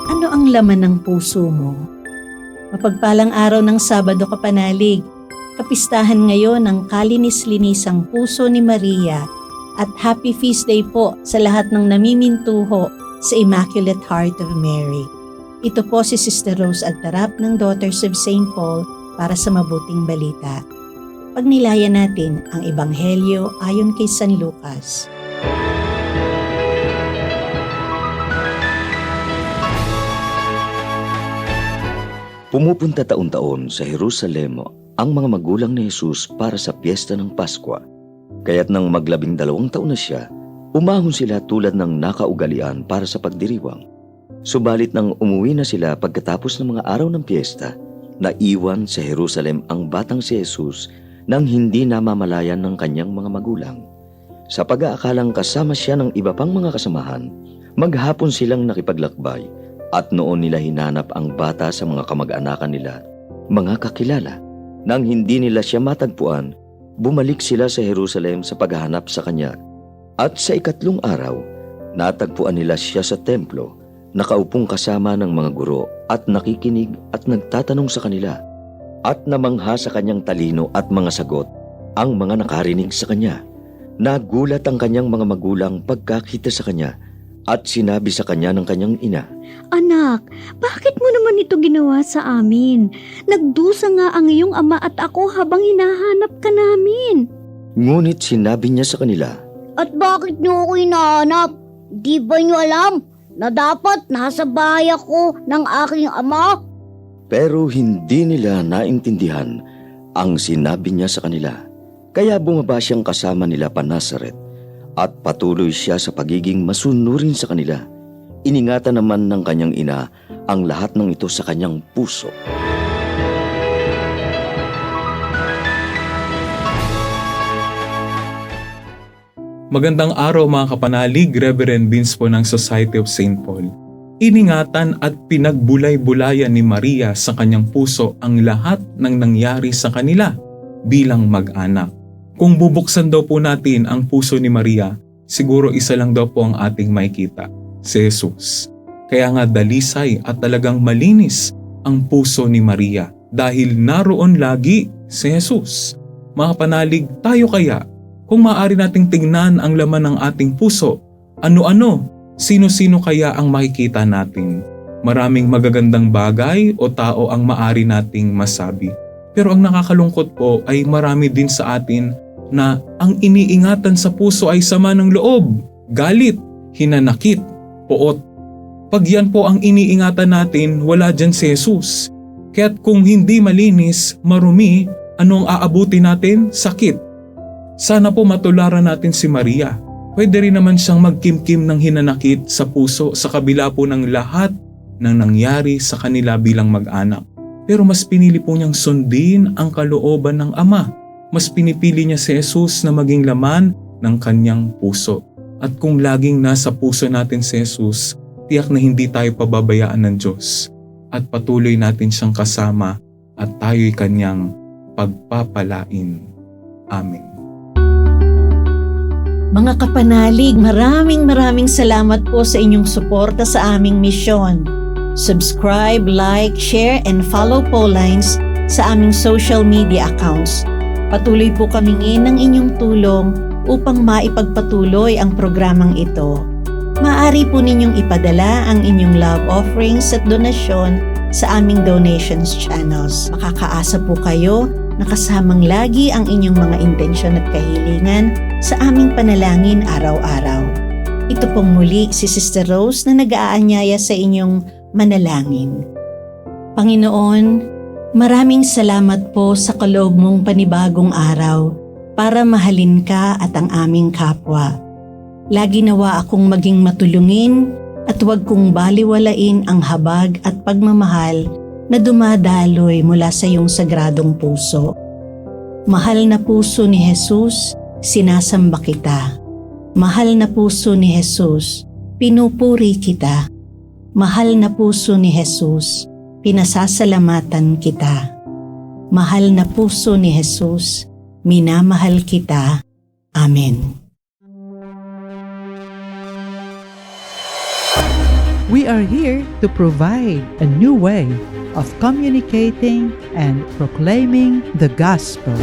Ano ang laman ng puso mo? Mapagpalang araw ng Sabado kapanalig, kapistahan ngayon ng kalinis-linisang puso ni Maria at Happy Feast Day po sa lahat ng namimintuho sa Immaculate Heart of Mary. Ito po si Sister Rose Altarap ng Daughters of St. Paul para sa mabuting balita. Pagnilayan natin ang Ebanghelyo ayon kay San Lucas. Pumupunta taon-taon sa Jerusalem ang mga magulang ni Jesus para sa piyesta ng Paskwa. Kaya't nang mag-12 taon na siya, umahon sila tulad ng nakaugalian para sa pagdiriwang. Subalit nang umuwi na sila pagkatapos ng mga araw ng piyesta, naiwan sa Jerusalem ang batang si Jesus nang hindi namamalayan ng kanyang mga magulang. Sa pag-aakalang kasama siya ng iba pang mga kasamahan, maghapon silang nakipaglakbay at noon nila hinanap ang bata sa mga kamag-anakan nila, mga kakilala. Nang hindi nila siya matagpuan, bumalik sila sa Jerusalem sa paghahanap sa kanya. At sa ikatlong araw, natagpuan nila siya sa templo, nakaupong kasama ng mga guro at nakikinig at nagtatanong sa kanila. At namangha sa kanyang talino at mga sagot ang mga nakarinig sa kanya. Nagulat ang kanyang mga magulang pagkakita sa kanya at sinabi sa kanya ng kanyang ina, Anak, bakit mo naman ito ginawa sa amin? Nagdusa nga ang iyong ama at ako habang hinahanap ka namin. Ngunit sinabi niya sa kanila, At bakit niyo ako hinahanap? Di ba niyo alam na dapat nasa bahay ako ng aking ama? pero hindi nila naintindihan ang sinabi niya sa kanila. Kaya bumaba siyang kasama nila pa Nazaret at patuloy siya sa pagiging masunurin sa kanila. Iningatan naman ng kanyang ina ang lahat ng ito sa kanyang puso. Magandang araw mga kapanalig, Reverend Vince po ng Society of St. Paul. Iningatan at pinagbulay-bulayan ni Maria sa kanyang puso ang lahat ng nangyari sa kanila bilang mag-anak. Kung bubuksan daw po natin ang puso ni Maria, siguro isa lang daw po ang ating makikita, si Jesus. Kaya nga dalisay at talagang malinis ang puso ni Maria dahil naroon lagi si Jesus. Mga kapanalig, tayo kaya, kung maaari nating tingnan ang laman ng ating puso, ano-ano, sino-sino kaya ang makikita natin? Maraming magagandang bagay o tao ang maaari nating masabi. Pero ang nakakalungkot po ay marami din sa atin na ang iniingatan sa puso ay sama ng loob, galit, hinanakit, poot. Pag yan po ang iniingatan natin, wala dyan si Jesus. Kaya't kung hindi malinis, marumi, ano ang aabuti natin? Sakit. Sana po matularan natin si Maria. Pwede rin naman siyang magkimkim ng hinanakit sa puso sa kabila po ng lahat ng nangyari sa kanila bilang mag-anak. Pero mas pinili po niyang sundin ang kalooban ng Ama. Mas pinipili niya si Jesus na maging laman ng kanyang puso. At kung laging nasa puso natin si Jesus, tiyak na hindi tayo pababayaan ng Diyos. At patuloy natin siyang kasama at tayo'y kanyang pagpapalain. Amen. Mga kapanalig, maraming salamat po sa inyong suporta sa aming misyon. Subscribe, like, share, and follow Paulines sa aming social media accounts. Patuloy po kaming ng inyong tulong upang maipagpatuloy ang programang ito. Maaari po ninyong ipadala ang inyong love offerings at donasyon sa aming donations channels. Makakaasa po kayo na kasamang lagi ang inyong mga intensyon at kahilingan sa aming panalangin araw-araw. Ito pong muli si Sister Rose na nag-aanyaya sa inyong manalangin. Panginoon, maraming salamat po sa kaloob mong panibagong araw para mahalin ka at ang aming kapwa. Lagi nawa akong maging matulungin at huwag kong baliwalain ang habag at pagmamahal na dumadaloy mula sa iyong sagradong puso. Mahal na puso ni Jesus, sinasamba kita. Mahal na puso ni Jesus, pinupuri kita. Mahal na puso ni Jesus, pinasasalamatan kita. Mahal na puso ni Jesus, minamahal kita. Amen. We are here to provide a new way of communicating and proclaiming the gospel.